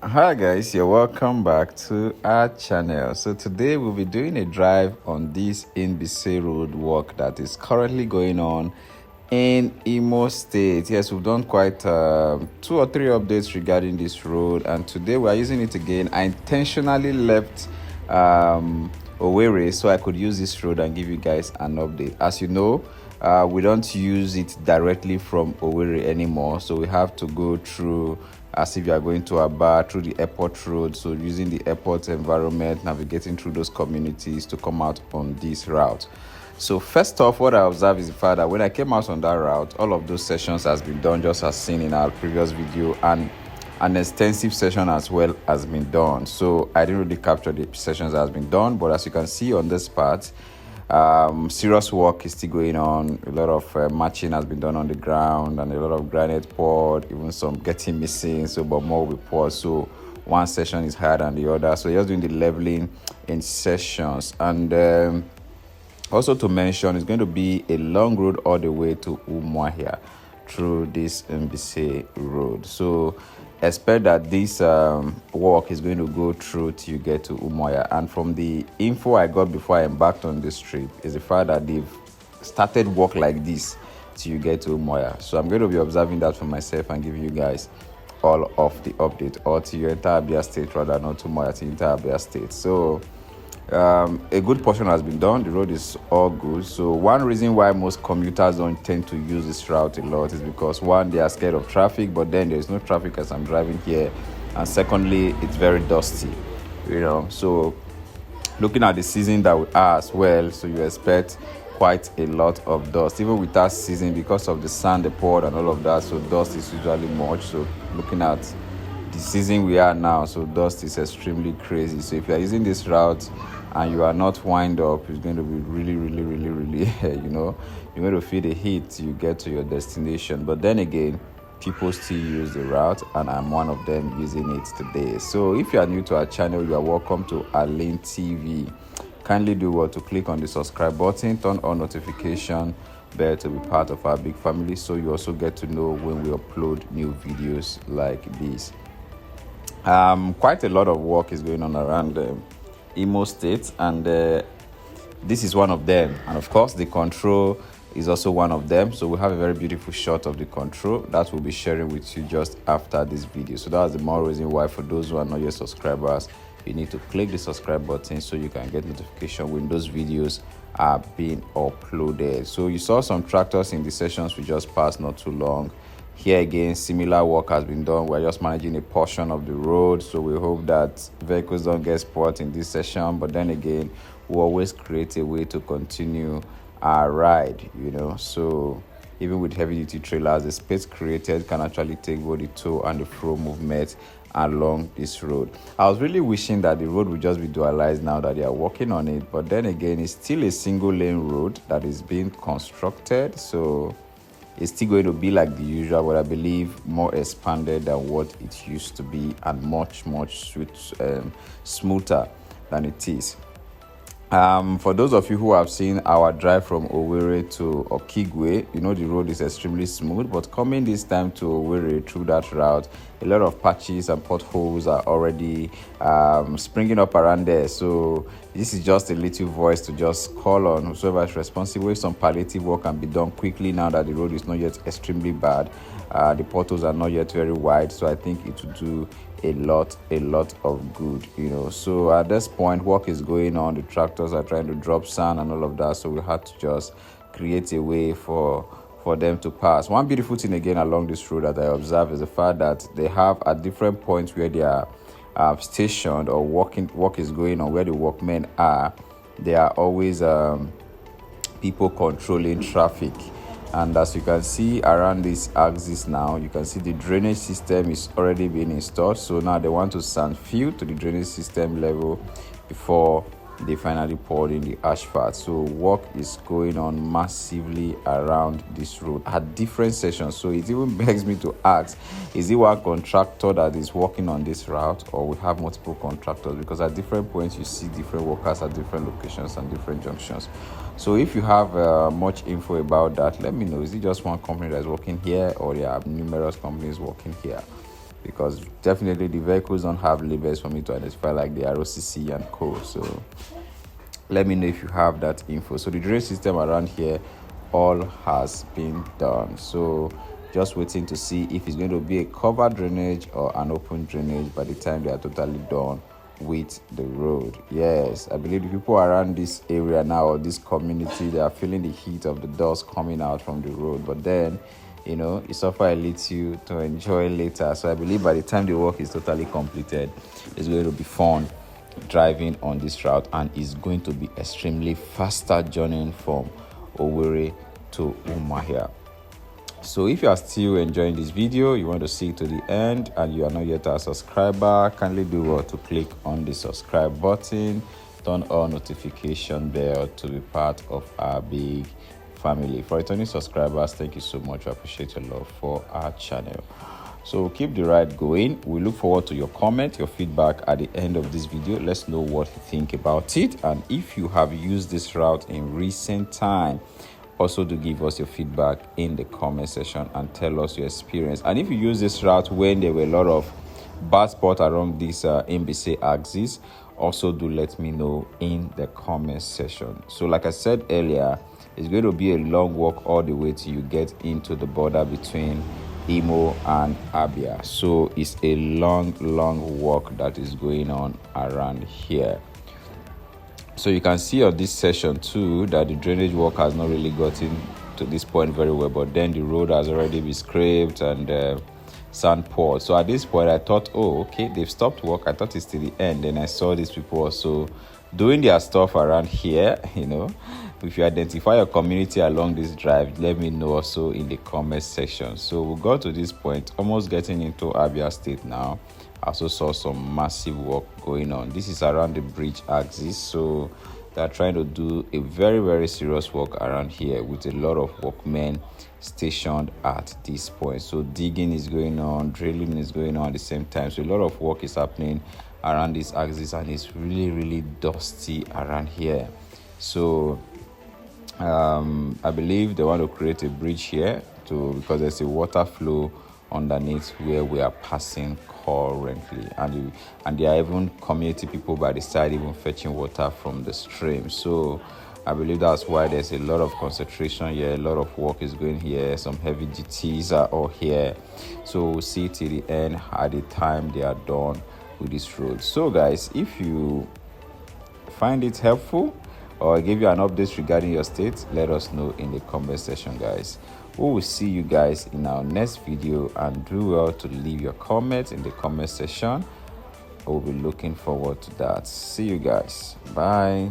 Hi guys, you're welcome back to our channel. So today we'll be doing a drive on this Mbaise road work that is currently going on in Imo State. Yes, we've done quite 2 or 3 updates regarding this road, and today we're using it again. I intentionally left Owerri so I could use this road and give you guys an update. As you know, we don't use it directly from Owerri anymore, so we have to go through as if you are going to Abia through the airport road. So using the airport environment, navigating through those communities to come out on this route. So first off, what I observed is the fact that when I came out on that route, all of those sessions has been done just as seen in our previous video, and an extensive session as well has been done. So I didn't really capture the sessions that has been done, but as you can see on this part, serious work is still going on. A lot of matching has been done on the ground, and a lot of granite poured, even some getting missing, so but more will be poured. So one session is higher than the other, so just doing the leveling in sessions. And also to mention, it's going to be a long road all the way to Umuahia through this Mbaise road. So expect that this walk is going to go through till you get to Umuahia. And from the info I got before I embarked on this trip is the fact that they've started work like this till you get to Umuahia. So I'm going to be observing that for myself and giving you guys all of the update, or till you enter Abia State, rather, not to Umuahia, till you enter Abia State. So a good portion has been done. The road is all good. So one reason why most commuters don't tend to use this route a lot is because, one, they are scared of traffic, but then there's no traffic as I'm driving here, and secondly, it's very dusty, so looking at the season that we are as well, so you expect quite a lot of dust even with that season because of the sand, the poured and all of that. So dust is usually much. So looking at the season we are now, so dust is extremely crazy. So if you are using this route and you are not wind up, it's going to be really you're going to feel the heat till you get to your destination. But then again, people still use the route, and I'm one of them using it today. So if you are new to our channel, you are welcome to Arlin TV. Kindly do what to click on the subscribe button, turn on notification bell to be part of our big family, so you also get to know when we upload new videos like this. Quite a lot of work is going on around Imo State, and this is one of them. And of course, the control is also one of them. So we have a very beautiful shot of the control that we'll be sharing with you just after this video. So that's the more reason why, for those who are not yet subscribers, you need to click the subscribe button so you can get notification when those videos are being uploaded. So you saw some tractors in the sessions we just passed not too long. Here again, similar work has been done. We're just managing a portion of the road, so we hope that vehicles don't get spoiled in this session. But then again, we'll always create a way to continue our ride, So even with heavy-duty trailers, the space created can actually take both the tow and the fro movement along this road. I was really wishing that the road would just be dualized now that they are working on it, but then again, it's still a single lane road that is being constructed, so it's still going to be like the usual, but I believe more expanded than what it used to be, and much smoother than it is. For those of you who have seen our drive from Owerri to Okigwe, the road is extremely smooth, but coming this time to Owerri through that route, a lot of patches and potholes are already springing up around there. So this is just a little voice to just call on whoever is responsible. If some palliative work can be done quickly now that the road is not yet extremely bad, the potholes are not yet very wide, so I think it will do a lot of good, So at this point, work is going on. The tractors are trying to drop sand and all of that, so we had to just create a way for them to pass. One beautiful thing again along this road that I observe is the fact that they have at different points where they are stationed or work is going on, where the workmen are, there are always people controlling traffic. And as you can see around this axis now, you can see the drainage system is already being installed. So now they want to sand fill to the drainage system level before they finally poured in the asphalt. So work is going on massively around this road at different sections. So it even begs me to ask, is it one contractor that is working on this route, or we have multiple contractors? Because at different points you see different workers at different locations and different junctions. So if you have much info about that, let me know. Is it just one company that is working here, or there are numerous companies working here? because definitely the vehicles don't have labels for me to identify, like the ROCC and co. So let me know if you have that info. So the drainage system around here all has been done, so just waiting to see if it's going to be a covered drainage or an open drainage by the time they are totally done with the road. Yes, I believe the people around this area now, or this community, they are feeling the heat of the dust coming out from the road, but then you suffer a little to enjoy later. So I believe by the time the work is totally completed, it's going to be fun driving on this route, and it's going to be extremely faster journeying from Owerri to Umuahia. So if you are still enjoying this video, you want to see it to the end, and you are not yet a subscriber, kindly do well to click on the subscribe button, turn on notification bell to be part of our big family. For returning subscribers, thank you so much. I appreciate your love for our channel. So keep the ride going. We look forward to your comment, your feedback at the end of this video. Let's know what you think about it, and if you have used this route in recent time, also do give us your feedback in the comment section and tell us your experience. And if you use this route when there were a lot of bad spots around this Mbaise axis, also do let me know in the comment section. So like I said earlier, it's going to be a long walk all the way till you get into the border between Imo and Abia. So it's a long walk that is going on around here. So you can see on this section too that the drainage work has not really gotten to this point very well, but then the road has already been scraped and sand poured. So at this point I thought, oh okay, they've stopped work. I thought it's to the end. Then I saw these people also doing their stuff around here. If you identify your community along this drive, let me know also in the comment section. So we got to this point, almost getting into Abia state now. I also saw some massive work going on. This is around the bridge axis, so they're trying to do a very serious work around here with a lot of workmen stationed at this point. So digging is going on, drilling is going on at the same time. So a lot of work is happening around this axis, and it's really dusty around here. So I believe they want to create a bridge here because there's a water flow underneath where we are passing currently, and there are even community people by the side even fetching water from the stream. So I believe that's why there's a lot of concentration here, a lot of work is going here. Some heavy duties are all here, so we'll see till the end at the time they are done with this road. So guys, if you find it helpful or give you an update regarding your state, let us know in the comment section, guys. We will see you guys in our next video, and do well to leave your comments in the comment section. I will be looking forward to that. See you guys. Bye.